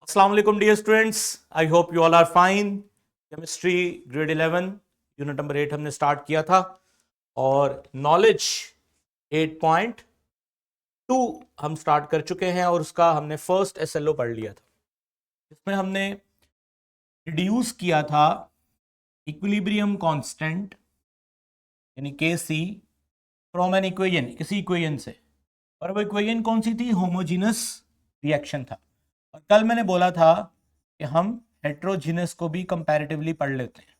Assalamu alaikum dear students. I hope you all are fine. Chemistry grade 11 unit number 8 हमने start किया था और knowledge 8.2 हम start कर चुके हैं और उसका हमने फर्स्ट एसएलओ पढ़ लिया था, जिसमें हमने रिड्यूस किया था इक्विलिब्रियम कांस्टेंट यानी K C from an equation, किसी इक्वेशन से, और वो इक्वेशन कौन सी थी? होमोजीनस रिएक्शन था। और कल मैंने बोला था कि हम हेट्रोजीनस को भी कंपैरेटिवली पढ़ लेते हैं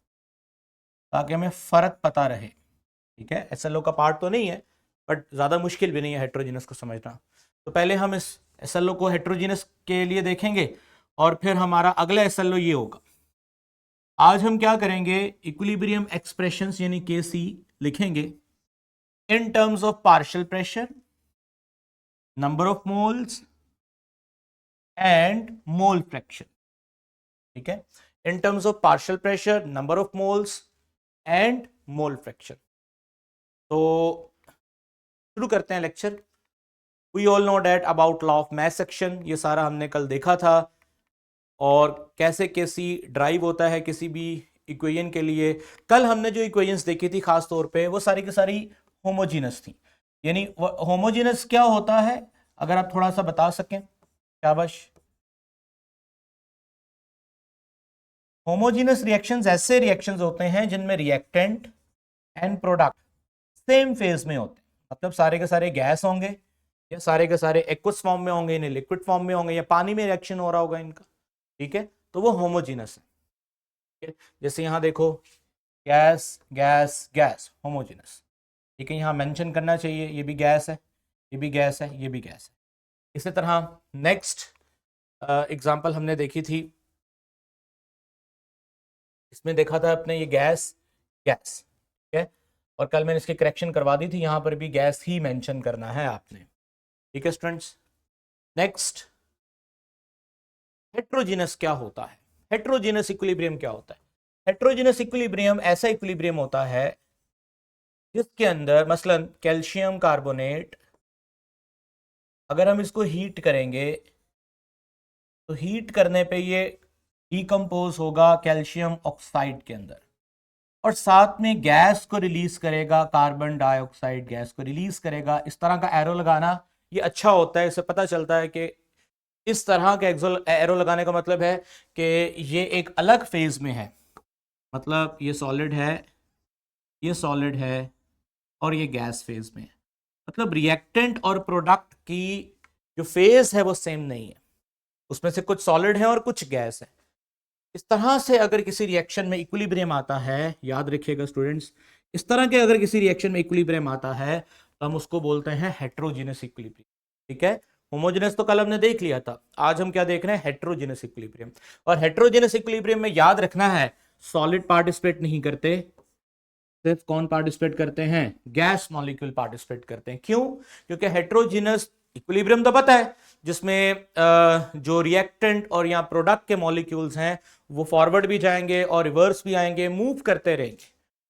ताकि हमें फर्क पता रहे। ठीक है, एसएलओ का पार्ट तो नहीं है बट ज़्यादा मुश्किल भी नहीं है हेट्रोजीनस को समझना। तो पहले हम इस एसएलओ को हेट्रोजीनस के लिए देखेंगे और फिर हमारा अगला एसएलओ ये होगा। आज हम क्या करेंगे? इक्विलिब्रियम एक्सप्रेशंस यानी के सी लिखेंगे in terms of partial pressure, number of moles and mole fraction. ठीक है, in terms of partial pressure, number of moles and mole fraction. तो शुरू करते हैं lecture. We all know that about law of mass action, ये सारा हमने कल देखा था, और कैसे कैसी ड्राइव होता है किसी भी इक्वेशन के लिए। कल हमने जो इक्वेशंस देखी थी खास तौर पे वो सारी की सारी होमोजीनस थी। यानी होमोजीनस क्या होता है, अगर आप थोड़ा सा बता सकें? शाबाश। होमोजीनस रिएक्शंस ऐसे रिएक्शंस होते हैं जिनमें reactant and product same phase में होते हैं, मतलब सारे के सारे गैस होंगे या सारे के सारे एक्वस फॉर्म में होंगे, इन्हें लिक्विड फॉर्म में होंगे या पानी में रिएक्शन हो रहा होगा इनका। ठीक है, तो वो होमोजीनस है। ठीक है? जैसे यहां देखो, गैस गैस गैस, होमोजीनस। ठीक है, यहां मेंशन करना चाहिए ये भी गैस है, ये भी गैस है, ये भी गैस है। इसी तरह नेक्स्ट एग्जांपल हमने देखी थी, इसमें देखा था अपने ये गैस गैस। ठीक है, और कल मैंने इसकी करेक्शन करवा दी थी, यहां पर भी गैस ही मेंशन करना है आपने। ठीक है स्टूडेंट्स, नेक्स्ट हेट्रोजीनस क्या होता है? हेट्रोजीनस इक्विलिब्रियम क्या होता है? हेट्रोजीनस इक्विलिब्रियम ऐसा इक्विलिब्रियम होता है जिसके अंदर मसलन कैल्शियम कार्बोनेट, अगर हम इसको हीट करेंगे तो हीट करने पे ये डिकम्पोज होगा कैल्शियम ऑक्साइड के अंदर, और साथ में गैस को रिलीज करेगा, कार्बन डाइऑक्साइड गैस को रिलीज करेगा। इस तरह का एरो लगाना ये अच्छा होता है, इससे पता चलता है कि इस तरह का एरो लगाने का मतलब है कि ये एक अलग फेज में है, मतलब ये सॉलिड है, ये सॉलिड है और ये गैस फेज में है। मतलब रिएक्टेंट और प्रोडक्ट की जो फेज है वो सेम नहीं है, उसमें से कुछ सॉलिड है और कुछ गैस है। इस तरह से अगर किसी रिएक्शन में इक्विलिब्रियम आता है, याद रखिएगा स्टूडेंट्स, इस तरह के अगर किसी रिएक्शन में इक्विलिब्रियम आता है तो हम उसको बोलते हैं हेट्रोजीनस इक्विलिब्रियम। ठीक है, होमोजेनस तो कल हमने देख लिया था, आज हम क्या देख रहे हैं? Heterogeneous equilibrium. और हेट्रोजेनस इक्विलिब्रियम में याद रखना है सॉलिड पार्टिसिपेट नहीं करते, सिर्फ कौन पार्टिसिपेट करते हैं? गैस मॉलिक्यूल पार्टिसिपेट करते हैं। क्यों? क्योंकि हेट्रोजीनस इक्विलिब्रियम तो पता है, जिसमें जो रिएक्टेंट और या प्रोडक्ट के मॉलिक्यूल्स हैं वो फॉरवर्ड भी जाएंगे और रिवर्स भी आएंगे, मूव करते रहेंगे।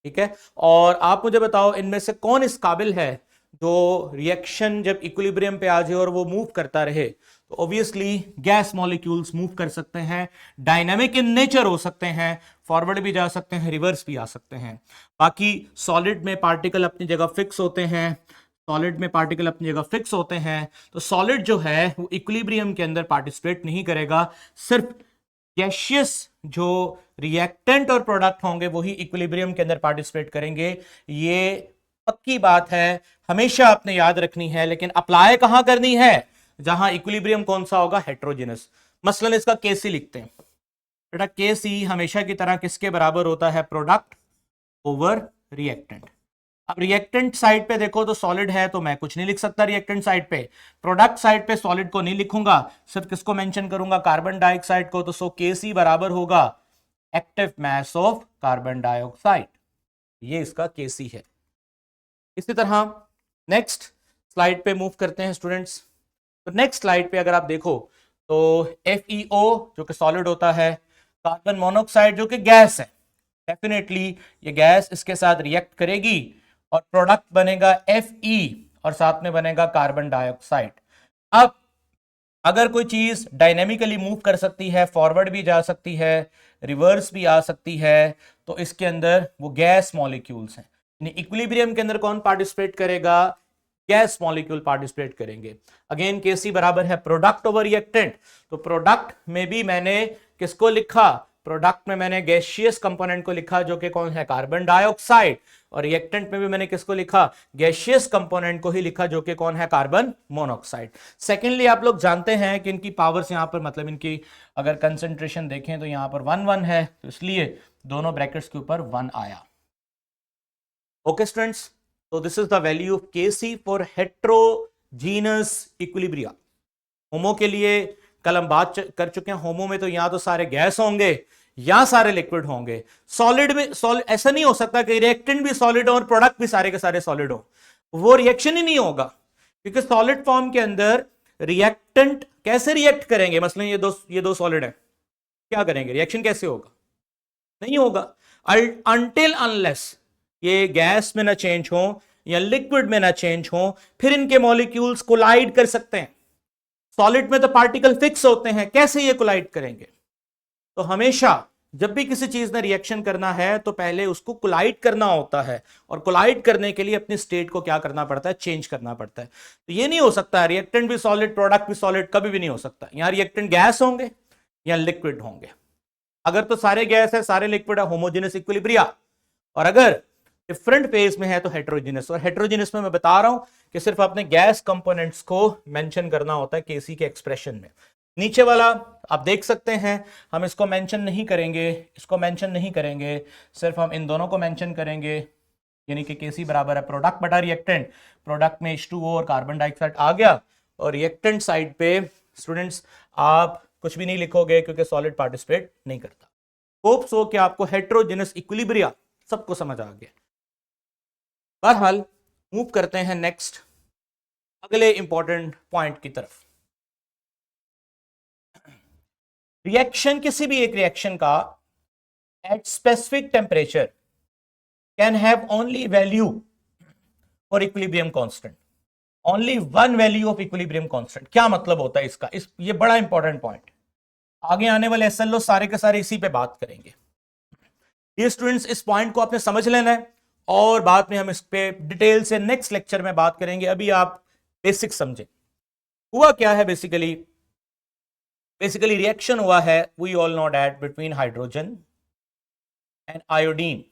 ठीक है, और आप मुझे बताओ इनमें से कौन इस काबिल है जो रिएक्शन जब इक्विलिब्रियम पे आ जाए और वो मूव करता रहे? तो ऑब्वियसली गैस मॉलिक्यूल्स मूव कर सकते हैं, डायनामिक इन नेचर हो सकते हैं, फॉरवर्ड भी जा सकते हैं, रिवर्स भी आ सकते हैं। बाकी सॉलिड में पार्टिकल अपनी जगह फिक्स होते हैं, सॉलिड में पार्टिकल अपनी जगह फिक्स होते हैं, तो सॉलिड जो है वो इक्विलिब्रियम के अंदर पार्टिसिपेट नहीं करेगा। सिर्फ गैशियस जो रिएक्टेंट और प्रोडक्ट होंगे वही इक्विलिब्रियम के अंदर पार्टिसिपेट करेंगे। ये पक्की बात है, हमेशा आपने याद रखनी है, लेकिन अप्लाई कहां करनी है? जहां इक्विलिब्रियम कौन सा होगा? हेट्रोजेनस। मसलन इसका केसी लिखते हैं बेटा, केसी हमेशा की तरह किसके बराबर होता है? Product over reactant. अब रिएक्टेंट साइड पे देखो तो सॉलिड है, तो मैं कुछ नहीं लिख सकता रिएक्टेंट साइड पे। प्रोडक्ट साइड पे सॉलिड को नहीं लिखूंगा, सिर्फ किसको मेंशन करूंगा? कार्बन डाइऑक्साइड को। तो सो केसी बराबर होगा active mass of carbon dioxide, ये इसका केसी है। इसी तरह नेक्स्ट स्लाइड पे मूव करते हैं स्टूडेंट्स। तो नेक्स्ट स्लाइड पे अगर आप देखो तो FeO जो कि सॉलिड होता है, कार्बन मोनोऑक्साइड जो कि गैस है, डेफिनेटली ये गैस इसके साथ रिएक्ट करेगी और प्रोडक्ट बनेगा Fe और साथ में बनेगा कार्बन डाइऑक्साइड। अब अगर कोई चीज डायनेमिकली मूव कर सकती है, फॉरवर्ड भी जा सकती है, रिवर्स भी आ सकती है, तो इसके अंदर वो गैस मॉलिक्यूल्स हैं। इक्विलिब्रियम के अंदर कौन पार्टिसिपेट करेगा? गैस मॉलिक्यूल पार्टिसिपेट करेंगे। अगेन केसी बराबर है प्रोडक्ट ओवर रिएक्टेंट, तो प्रोडक्ट में भी मैंने किसको लिखा? प्रोडक्ट में मैंने गैसियस कंपोनेंट को लिखा जो कि कौन है? Carbon dioxide. और रिएक्टेंट में भी मैंने किसको लिखा? गैसियस कंपोनेंट को ही लिखा जो कि कौन है? Carbon monoxide. सेकेंडली आप लोग जानते हैं कि इनकी पावर्स यहां पर, मतलब इनकी अगर कंसेंट्रेशन देखें तो यहां पर 1 1 है, तो इसलिए दोनों ब्रैकेट्स के ऊपर 1 आया। ओके स्टूडेंट्स, तो this is the value of Kc for heterogeneous equilibria. Homo के लिए कल हम बात कर चुके हैं। होमो में तो यहां तो सारे गैस होंगे या सारे लिक्विड होंगे। सॉलिड में ऐसा नहीं हो सकता कि रिएक्टेंट भी सॉलिड हो और प्रोडक्ट भी सारे के सारे सॉलिड हो, वो रिएक्शन ही नहीं होगा। क्योंकि सॉलिड फॉर्म के अंदर रिएक्टेंट कैसे रिएक्ट करेंगे? मसलन ये दो सॉलिड है, क्या करेंगे? रिएक्शन कैसे होगा? नहीं होगा अनटिल अनलेस ये गैस में ना चेंज हो या लिक्विड में ना चेंज हो, फिर इनके मॉलिक्यूल्स कोलाइड कर सकते हैं। सॉलिड में तो पार्टिकल फिक्स होते हैं, कैसे ये कोलाइड करेंगे? तो हमेशा जब भी किसी चीज ने रिएक्शन करना है तो पहले उसको कोलाइड करना होता है, और कोलाइड करने के लिए अपनी स्टेट को क्या करना पड़ता है? चेंज करना पड़ता है। तो ये नहीं हो सकता रिएक्टेंट भी सॉलिड प्रोडक्ट भी सॉलिड, कभी भी नहीं हो सकता। यहां रिएक्टेंट गैस होंगे या लिक्विड होंगे। अगर तो सारे गैस है सारे लिक्विड है, होमोजेनस इक्विलिब्रिया। और अगर डिफरेंट फेज में है तो हेट्रोजीनस। और हेट्रोजीनस में मैं बता रहा हूं कि सिर्फ अपने गैस कंपोनेंट्स को मेंशन करना होता है केसी के एक्सप्रेशन में। नीचे वाला आप देख सकते हैं, हम इसको मेंशन नहीं करेंगे, इसको मेंशन नहीं करेंगे, सिर्फ हम इन दोनों को मेंशन करेंगे। यानी कि केसी बराबर है प्रोडक्ट बटा रिएक्टेंट। प्रोडक्ट में H2O और कार्बन डाइऑक्साइड आ गया, और रिएक्टेंट साइड पे स्टूडेंट्स आप कुछ भी नहीं लिखोगे क्योंकि सॉलिड पार्टिसिपेट नहीं करता। होप सो कि आपको हेट्रोजेनस इक्विलिब्रिया सबको समझ आ गया। बहरहाल मूव करते हैं नेक्स्ट अगले इंपॉर्टेंट पॉइंट की तरफ। रिएक्शन, किसी भी एक रिएक्शन का at specific temperature can have only value for equilibrium constant, only one value of equilibrium constant. क्या मतलब होता है इसका? ये बड़ा इंपॉर्टेंट पॉइंट, आगे आने वाले एसएलओ सारे के सारे इसी पे बात करेंगे। ये स्टूडेंट्स इस पॉइंट को आपने समझ लेना है, और बाद में हम इस पे डिटेल से नेक्स्ट लेक्चर में बात करेंगे। अभी आप बेसिक समझें। हुआ क्या है बेसिकली रिएक्शन हुआ है, we all know that, between hydrogen and iodine.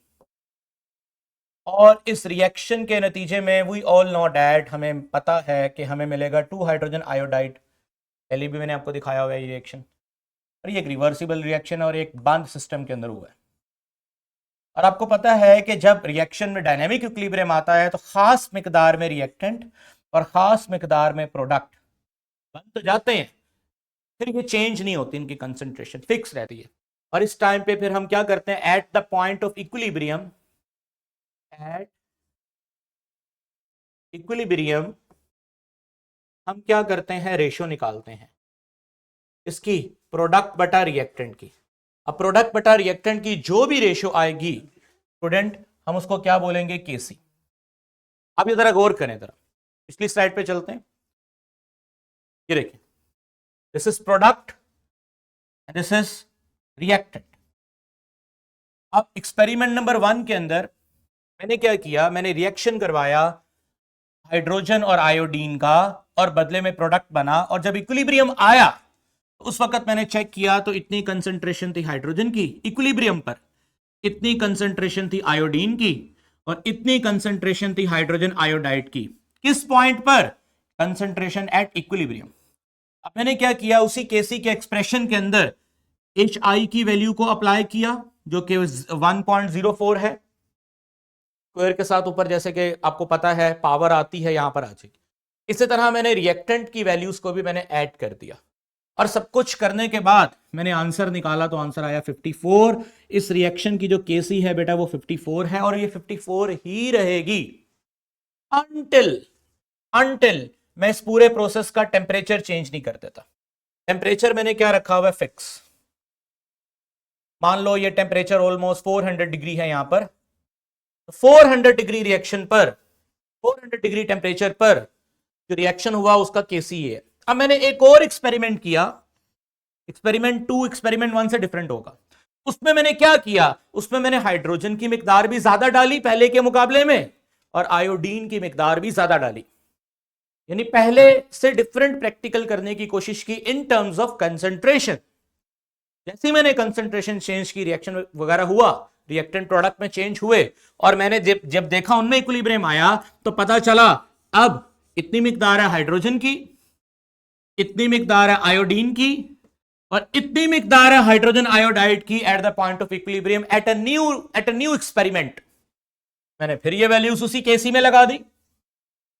और इस रिएक्शन के नतीजे में वी ऑल नो दैट, हमें पता है कि हमें मिलेगा 2 हाइड्रोजन आयोडाइड। पहले भी मैंने आपको दिखाया हुआ है ये रिएक्शन, और ये एक रिवर्सिबल रिएक्शन और एक बंद सिस्टम के अंदर हुआ है। और आपको पता है कि जब रिएक्शन में डायनेमिक इक्विलिब्रियम आता है तो खास मिकदार में रिएक्टेंट और खास मिकदार में प्रोडक्ट बन तो जाते हैं, फिर ये चेंज नहीं होती, इनकी कंसंट्रेशन फिक्स रहती है। और इस टाइम पे फिर हम क्या करते हैं? At the point of equilibrium, at equilibrium हम क्या करते हैं? रेशो निकालते हैं इसकी, प्रोडक्ट बटा रिएक्टेंट की। अब प्रोडक्ट बटा रिएक्टेंट की जो भी रेशो आएगी स्टूडेंट, हम उसको क्या बोलेंगे? केसी। अब ये जरा गौर करें, जरा पिछली स्लाइड पे चलते हैं। ये देखिए, this is product and this is reactant. अब एक्सपेरिमेंट नंबर 1 के अंदर मैंने क्या किया? मैंने रिएक्शन करवाया हाइड्रोजन और आयोडीन का, और बदले में प्रोडक्ट बना। और जब इक्विलिब्रियम आया तो उस वक्त मैंने चेक किया तो इतनी कंसंट्रेशन थी हाइड्रोजन की इक्विलिब्रियम पर, इतनी कंसंट्रेशन थी आयोडीन की, और इतनी कंसंट्रेशन थी हाइड्रोजन आयोडाइड की। किस पॉइंट पर? Concentration at equilibrium. अब मैंने क्या किया? उसी केसी के एक्सप्रेशन के अंदर HI की वैल्यू को अप्लाई किया जो कि 1.04 है। स्क्वायर के साथ ऊपर जैसे कि आपको पता है पावर आती है, यहां पर आ जाएगी। इसी तरह मैंने रिएक्टेंट की वैल्यूज को भी मैंने ऐड कर दिया, और सब कुछ करने के बाद मैंने आंसर निकाला तो आंसर आया 54। इस रिएक्शन की जो केसी है बेटा वो 54 है, और ये 54 ही रहेगी अनटिल मैं इस पूरे प्रोसेस का टेम्परेचर चेंज नहीं कर देता। टेम्परेचर मैंने क्या रखा हुआ है? फिक्स। मान लो ये टेम्परेचर ऑलमोस्ट 400 डिग्री है यहां पर, 400 डिग्री रिएक्शन पर, 400 डिग्री टेम्परेचर पर जो रिएक्शन हुआ उसका केसी है। अब मैंने एक और एक्सपेरिमेंट किया, एक्सपेरिमेंट 2 एक्सपेरिमेंट 1 से डिफरेंट होगा। उसमें मैंने क्या किया, उसमें मैंने हाइड्रोजन की मिकदार भी ज्यादा डाली पहले के मुकाबले में, और आयोडीन की मिकदार भी ज्यादा डाली, यानी पहले से डिफरेंट प्रैक्टिकल करने की कोशिश की इन टर्म्स ऑफ कंसंट्रेशन। जैसे ही मैंने कंसंट्रेशन चेंज की, रिएक्शन वगैरह हुआ, रिएक्टेंट प्रोडक्ट में चेंज हुए, और मैंने जब देखा उनमें इक्विलिब्रियम आया, तो पता चला अब इतनी मिकदार है हाइड्रोजन की, इतनी मिकदार है आयोडीन की, और इतनी मिकदार है हाइड्रोजन आयोडाइड की at the point of equilibrium at a new experiment. मैंने फिर ये वैल्यूज उसी केसी में लगा दी,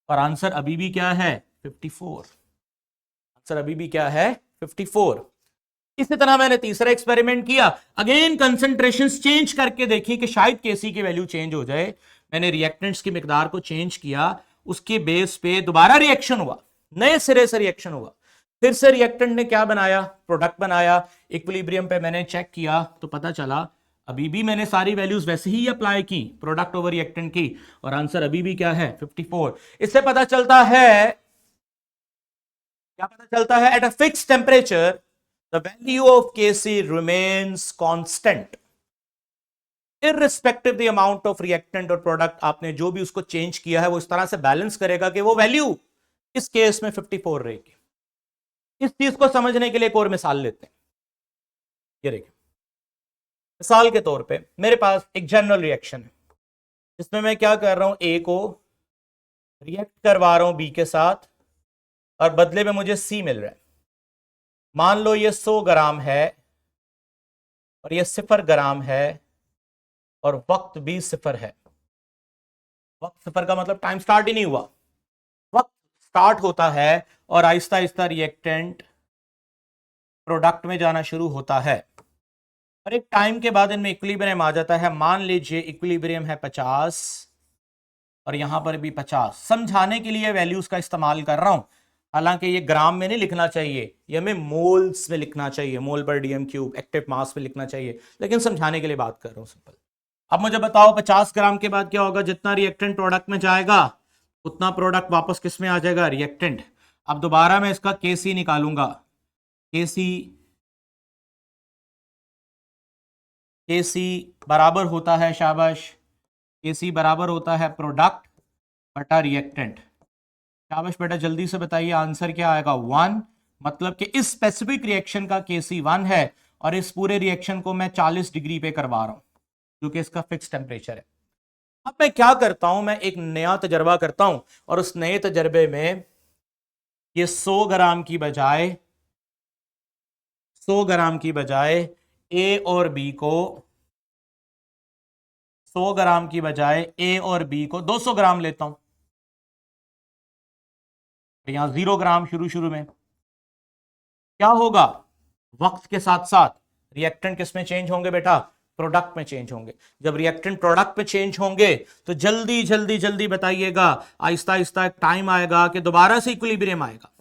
और आंसर अभी भी क्या है 54। आंसर अभी भी क्या है 54। इसी तरह मैंने तीसरा एक्सपेरिमेंट किया, अगेन कंसंट्रेशंस चेंज करके देखी कि शायद केसी की वैल्यू चेंज हो जाए। मैंने रिएक्टेंट्स की मिकदार को चेंज किया, उसके बेस पे दोबारा रिएक्शन हुआ, नए सिरे से रिएक्शन हुआ, फिर से रिएक्टेंट ने क्या बनाया, प्रोडक्ट बनाया। इक्विलिब्रियम पे मैंने चेक किया तो पता चला अभी भी मैंने सारी वैल्यूज वैसे ही अप्लाई की, प्रोडक्ट ओवर रिएक्टेंट की, और आंसर अभी भी क्या है 54। इससे पता चलता है, क्या पता चलता है, at a fix temperature the value of Kc remains constant irrespective the amount of reactant और product आपने जो भी उसको चेंज किया है, वो इस तरह से बैलेंस करेगा कि वो वैल्यू इस केस में 54 रहेगी। इस चीज को समझने के लिए एक और मिसाल लेते हैं। ये देखिए, मिसाल के तौर पे मेरे पास एक जनरल रिएक्शन है, जिसमें मैं क्या कर रहा हूं, ए को रिएक्ट करवा रहा हूं बी के साथ, और बदले में मुझे सी मिल रहा है। मान लो ये 100 ग्राम है और ये 0 ग्राम है, और वक्त भी 0 है। वक्त 0 का मतलब टाइम स्टार्ट ही नहीं हुआ, वक्त स्टार्ट होता है और आहिस्ता आहिस्ता रिएक्टेंट प्रोडक्ट में जाना शुरू होता है, और एक टाइम के बाद इनमें इक्विलिब्रियम आ जाता है। मान लीजिए इक्विलिब्रियम है 50 और यहां पर भी 50। समझाने के लिए वैल्यूज का इस्तेमाल कर रहा हूं, हालांकि ये ग्राम में नहीं लिखना चाहिए, ये हमें मोल्स में लिखना चाहिए, मोल पर डीएम क्यूब एक्टिव मास में लिखना चाहिए, लेकिन समझाने के लिए बात कर रहा हूं सिंपल। अब मुझे बताओ 50 ग्राम के बाद क्या होगा, जितना रिएक्टेंट प्रोडक्ट में जाएगा उतना प्रोडक्ट वापस किस में आ जाएगा, रिएक्टेंट। अब दोबारा मैं इसका केसी निकालूंगा, केसी बराबर होता है, शाबाश, केसी बराबर होता है प्रोडक्ट बटा रिएक्टेंट। शाबाश बेटा, जल्दी से बताइए आंसर क्या आएगा, 1। मतलब कि इस स्पेसिफिक रिएक्शन का केसी 1 है, और इस पूरे रिएक्शन को मैं 40 डिग्री पे करवा रहा हूं, क्योंकि इसका फिक्स टेम्परेचर है। अब मैं क्या करता हूं, मैं एक नया तजर्बा करता हूं, और उस नए तजर्बे में ये 100 ग्राम की बजाय 100 ग्राम की बजाय ए और बी को 100 ग्राम की बजाय ए और बी को 200 ग्राम लेता हूं। यहां 0 ग्राम शुरू में क्या होगा, वक्त के साथ साथ रिएक्टेंट किस में चेंज होंगे बेटा, प्रोडक्ट में चेंज होंगे। जब रिएक्टेंट प्रोडक्ट में चेंज होंगे तो जल्दी जल्दी जल्दी बताइएगा, आहिस्ता आहिस्ता एक टाइम आएगा कि दोबारा से इक्विलिब्रियम आएगा।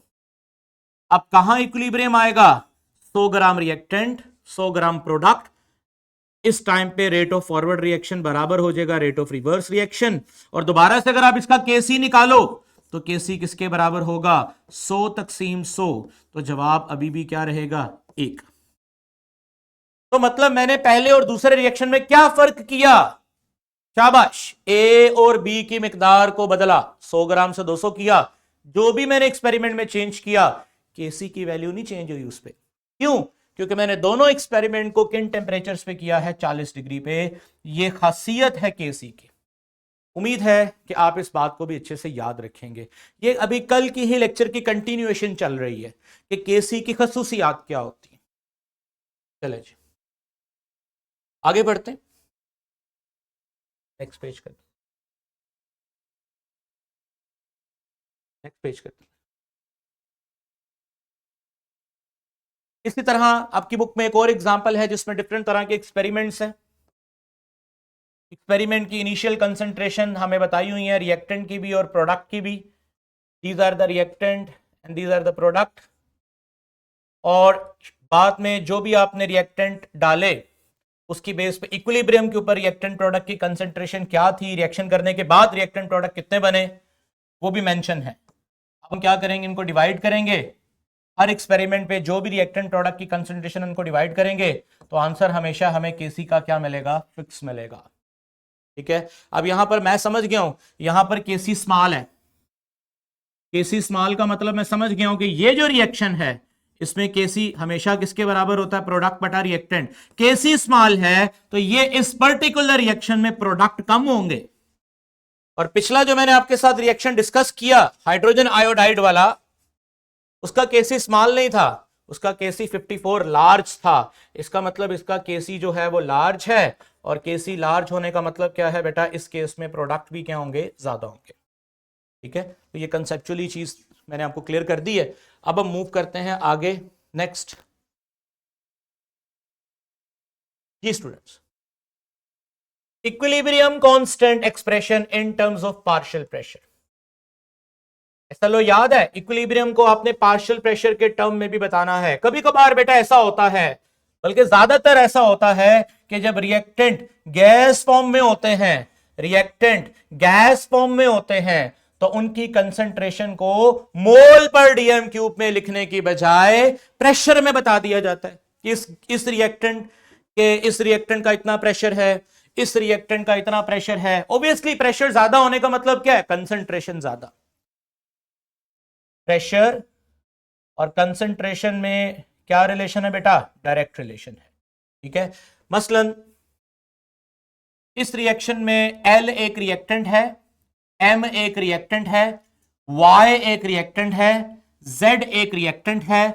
अब कहां इक्विलिब्रियम आएगा, 100 ग्राम रिएक्टेंट 100 ग्राम प्रोडक्ट। इस टाइम पे रेट ऑफ फॉरवर्ड रिएक्शन बराबर हो जाएगा रेट ऑफ रिवर्स रिएक्शन, और दोबारा से अगर आप इसका केसी निकालो तो केसी किसके बराबर होगा, 100 तकसीम 100, तो जवाब अभी भी क्या रहेगा, 1। तो मतलब मैंने पहले और दूसरे रिएक्शन में क्या फर्क किया, शाबाश, ए और बी की मिकदार को बदला, 100 ग्राम से 200 किया। जो भी मैंने एक्सपेरिमेंट में चेंज किया, केसी की वैल्यू नहीं चेंज हुई उस पर। क्यों, क्योंकि मैंने दोनों एक्सपेरिमेंट को किन टेम्परेचर्स पे किया है, 40 डिग्री पे। ये खासियत है केसी की। उम्मीद है कि आप इस बात को भी अच्छे से याद रखेंगे। ये अभी कल की ही लेक्चर की कंटिन्यूएशन चल रही है कि केसी की खसूसियात क्या होती है। चले जी आगे बढ़ते हैं, नेक्स्ट पेज करते हैं, नेक्स्ट पेज करते हैं। इसी तरह आपकी बुक में एक और एग्जांपल है जिसमें डिफरेंट तरह के एक्सपेरिमेंट्स हैं। एक्सपेरिमेंट की इनिशियल कंसंट्रेशन हमें बताई हुई है, रिएक्टेंट की भी और प्रोडक्ट की भी। These are the reactant and these are the product. और बाद में जो भी आपने रिएक्टेंट डाले उसकी बेस पे इक्विलिब्रियम के ऊपर रिएक्टेंट प्रोडक्ट की कंसंट्रेशन क्या थी, रिएक्शन करने के बाद रिएक्टेंट प्रोडक्ट कितने बने, वो भी मेंशन है। अब हम क्या करेंगे, इनको डिवाइड करेंगे हर एक्सपेरिमेंट पे जो भी रिएक्टेंट प्रोडक्ट की कंसंट्रेशन उनको डिवाइड करेंगे तो आंसर हमेशा हमें केसी का क्या मिलेगा, फिक्स मिलेगा। ठीक है, अब यहां पर मैं समझ गया हूं, यहां पर केसी स्मॉल है, केसी स्मॉल का मतलब मैं समझ गया हूं कि ये जो रिएक्शन है इसमें केसी हमेशा किसके बराबर होता है, प्रोडक्ट बटा रिएक्टेंट। केसी स्मॉल है तो ये इस पर्टिकुलर रिएक्शन में प्रोडक्ट कम होंगे। और पिछला जो मैंने आपके साथ रिएक्शन डिस्कस किया हाइड्रोजन आयोडाइड वाला, उसका केसी स्मॉल नहीं था, उसका केसी 54 लार्ज था। इसका मतलब इसका केसी जो है वो लार्ज है, और केसी लार्ज होने का मतलब क्या है बेटा, इस केस में प्रोडक्ट भी क्या होंगे, ज्यादा होंगे। ठीक है, तो ये कंसेप्चुअली चीज मैंने आपको क्लियर कर दी है। अब हम मूव करते हैं आगे, नेक्स्ट। जी students, equilibrium constant expression in terms of partial pressure. ऐसा लो याद है, इक्विलिब्रियम को आपने पार्शियल प्रेशर के टर्म में भी बताना है। कभी कभार बेटा ऐसा होता है, बल्कि ज्यादातर ऐसा होता है कि जब रिएक्टेंट गैस फॉर्म में होते हैं, रिएक्टेंट गैस फॉर्म में होते हैं, तो उनकी कंसंट्रेशन को मोल पर डीएम क्यूब में लिखने की बजाय प्रेशर में बता दिया जाता है कि इस रिएक्टेंट का इतना प्रेशर है, इस रिएक्टेंट का इतना प्रेशर है। ऑब्वियसली प्रेशर ज्यादा होने का मतलब क्या है, कंसंट्रेशन ज्यादा। प्रेशर और कंसंट्रेशन में क्या रिलेशन है बेटा, डायरेक्ट रिलेशन है। ठीक है, मसलन इस रिएक्शन में L एक रिएक्टेंट है, M एक रिएक्टेंट है, Y एक रिएक्टेंट है, Z एक रिएक्टेंट है।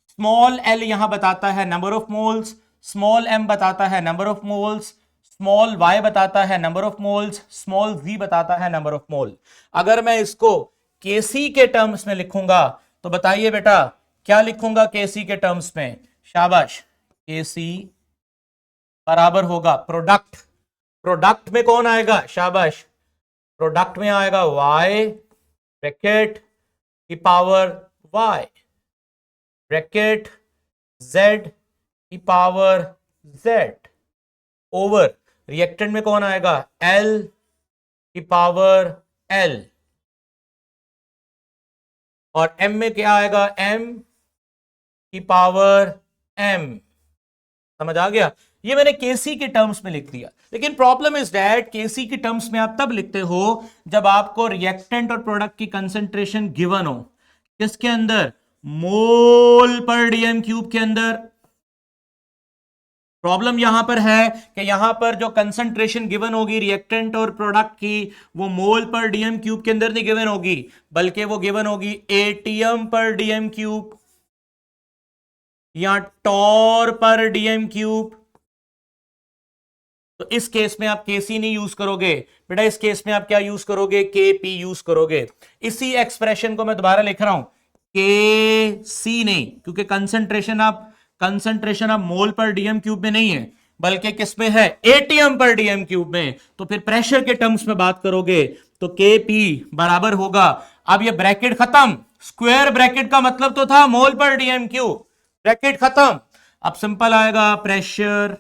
स्मॉल l यहां बताता है number of moles, small m बताता है number of moles, small y बताता है number of moles, small z बताता है नंबर ऑफ मोल। अगर मैं इसको केसी के टर्म्स में लिखूंगा तो बताइए बेटा क्या लिखूंगा केसी के टर्म्स में, शाबाश, केसी बराबर होगा प्रोडक्ट, प्रोडक्ट में कौन आएगा, शाबाश, प्रोडक्ट में आएगा y ब्रैकेट की पावर y ब्रैकेट z की पावर z ओवर रिएक्टेंट में कौन आएगा, l की पावर l, और m में क्या आएगा, m की पावर m। समझ आ गया, ये मैंने केसी के टर्म्स में लिख दिया। लेकिन प्रॉब्लम इज दैट केसी के टर्म्स में आप तब लिखते हो जब आपको रिएक्टेंट और प्रोडक्ट की कंसंट्रेशन गिवन हो, किसके अंदर, मोल पर डीएम क्यूब के अंदर। प्रॉब्लम यहां पर है कि यहां पर जो कंसंट्रेशन गिवन होगी रिएक्टेंट और प्रोडक्ट की, वो मोल पर डीएम क्यूब के अंदर नहीं गिवन होगी, बल्कि वो गिवन होगी एटीएम पर डीएम क्यूब या टॉर पर डीएम क्यूब। तो इस केस में आप केसी नहीं यूज करोगे बेटा, इस केस में आप क्या यूज करोगे, केपी यूज करोगे। इसी एक्सप्रेशन को मैं दोबारा लिख रहा हूं, के सी नहीं, क्योंकि कंसंट्रेशन आप मोल पर डीएम क्यूब में नहीं है, बल्कि किस में है, एटीएम पर डीएम क्यूब में। तो फिर प्रेशर के टर्म्स में बात करोगे तो के पी बराबर होगा, अब ये ब्रैकेट खत्म, स्क्वायर ब्रैकेट का मतलब तो था मोल पर डीएम क्यूब, ब्रैकेट खत्म। अब सिंपल आएगा प्रेशर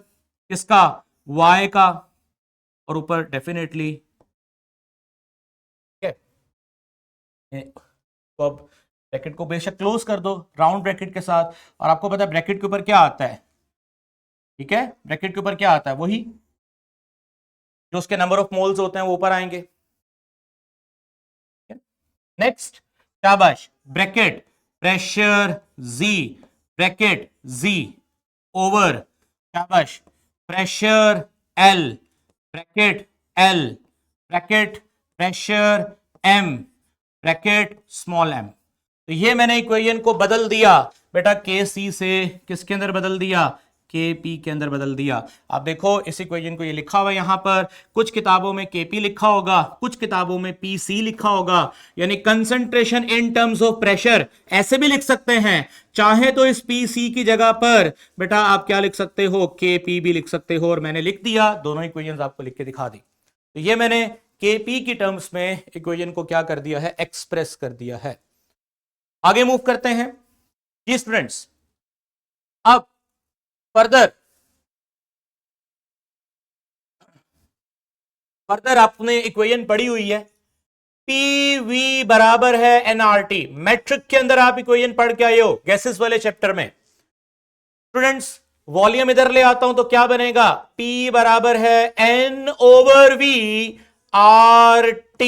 किसका, y का, और ऊपर डेफिनेटली, तो अब ब्रैकेट को बेशक क्लोज कर दो राउंड ब्रैकेट के साथ, और आपको पता है ब्रैकेट के ऊपर क्या आता है, ठीक है, ब्रैकेट के ऊपर क्या आता है, वही जो उसके नंबर ऑफ मोल्स होते हैं वो ऊपर आएंगे। नेक्स्ट, शाबाश, bracket pressure z bracket z over, शाबाश, pressure L bracket L bracket pressure M bracket small m। तो ये मैंने इक्वेशन को बदल दिया बेटा, के सी से किसके अंदर बदल दिया, के पी के अंदर बदल दिया। आप देखो इस इक्वेशन को, ये लिखा हुआ यहां पर, कुछ किताबों में केपी लिखा होगा, कुछ किताबों में पीसी लिखा होगा, यानी concentration in terms of pressure ऐसे भी लिख सकते हैं। चाहे तो इस पीसी की जगह पर बेटा आप क्या लिख सकते हो, केपी भी लिख सकते हो, और मैंने लिख दिया, दोनों इक्वेशंस आपको लिख के दिखा दी। तो ये मैंने केपी की टर्म्स में इक्वेशन को क्या कर दिया है, एक्सप्रेस कर दिया है। आगे मूव करते हैं जी स्टूडेंट्स। अब फर्दर आपने इक्वेशन पढ़ी हुई है, PV बराबर है NRT। मैट्रिक के अंदर आप इक्वेशन पढ़ के आए हो गैसेस वाले चैप्टर में। स्टूडेंट्स वॉल्यूम इधर ले आता हूं तो क्या बनेगा, P बराबर है N/V RT।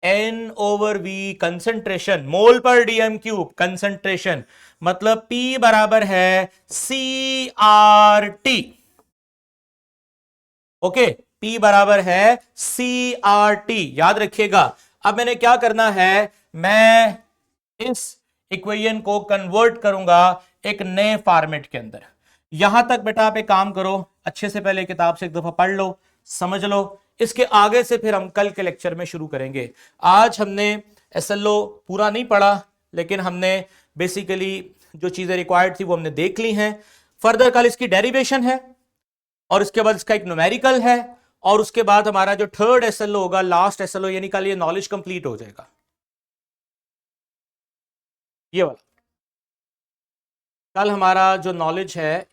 N/V कंसंट्रेशन, मोल पर डीएम क्यूब कंसंट्रेशन, मतलब P बराबर है CRT। ओके, P बराबर है CRT, याद रखिएगा। अब मैंने क्या करना है, मैं इस इक्वेशन को कन्वर्ट करूंगा एक नए फॉर्मेट के अंदर। यहां तक बेटा आप एक काम करो, अच्छे से पहले किताब से एक दफा पढ़ लो, समझ लो। इसके आगे से फिर हम कल के लेक्चर में शुरू करेंगे। आज हमने SLO पूरा नहीं पढ़ा, लेकिन हमने बेसिकली जो चीजें रिक्वायर्ड थी वो हमने देख ली हैं। फर्दर कल इसकी डेरिवेशन है, और उसके बाद इसका एक न्यूमेरिकल है, और उसके बाद हमारा जो थर्ड SLO होगा, लास्ट SLO, यानी कल ये नॉलेज कंप्लीट हो जाएगा, ये वाला। कल हमारा जो नॉलेज है,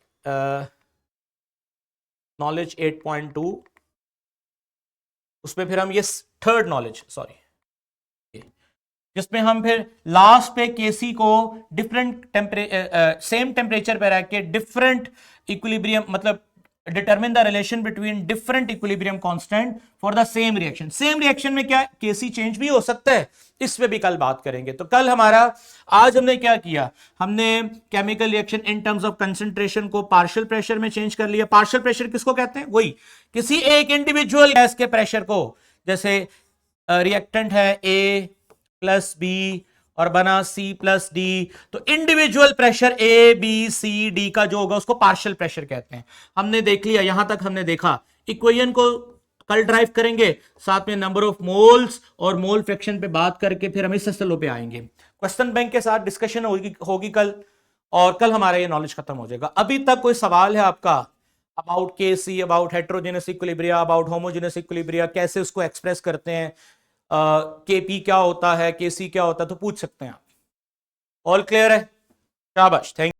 नॉलेज 8.2, उसमें फिर हम ये थर्ड नॉलेज, सॉरी, जिसमें हम फिर लास्ट पे केसी को डिफरेंट सेम टेम्परेचर पे रख के डिफरेंट इक्विलिब्रियम, मतलब determine the relation between different equilibrium constant for the same reaction. Same reaction में क्या केसी चेंज भी हो सकता है, इस पे भी कल बात करेंगे। तो कल हमारा, आज हमने क्या किया, हमने chemical reaction in terms of concentration को पार्शियल प्रेशर में चेंज कर लिया। पार्शियल प्रेशर किसको कहते हैं, वही किसी एक इंडिविजुअल गैस के प्रेशर को, जैसे रिएक्टेंट है A प्लस B और बना C प्लस D, तो individual pressure A B C D का जो होगा उसको पार्शियल प्रेशर कहते हैं। हमने देख लिया, यहां तक हमने देखा। इक्वेशन को कल ड्राइव करेंगे, साथ में नंबर ऑफ मोल्स और मोल फ्रैक्शन पे बात करके फिर हम इस SLO पे आएंगे। क्वेश्चन बैंक के साथ डिस्कशन होगी कल, और कल हमारा ये नॉलेज खत्म हो जाएगा। अभी तक कोई सवाल है आपका about Kc, about heterogeneous equilibria, about homogeneous equilibria, कैसे उसको एक्सप्रेस करते हैं, केपी क्या होता है, केसी क्या होता है, तो पूछ सकते हैं आप। ऑल क्लियर है? शाबाश, थैंक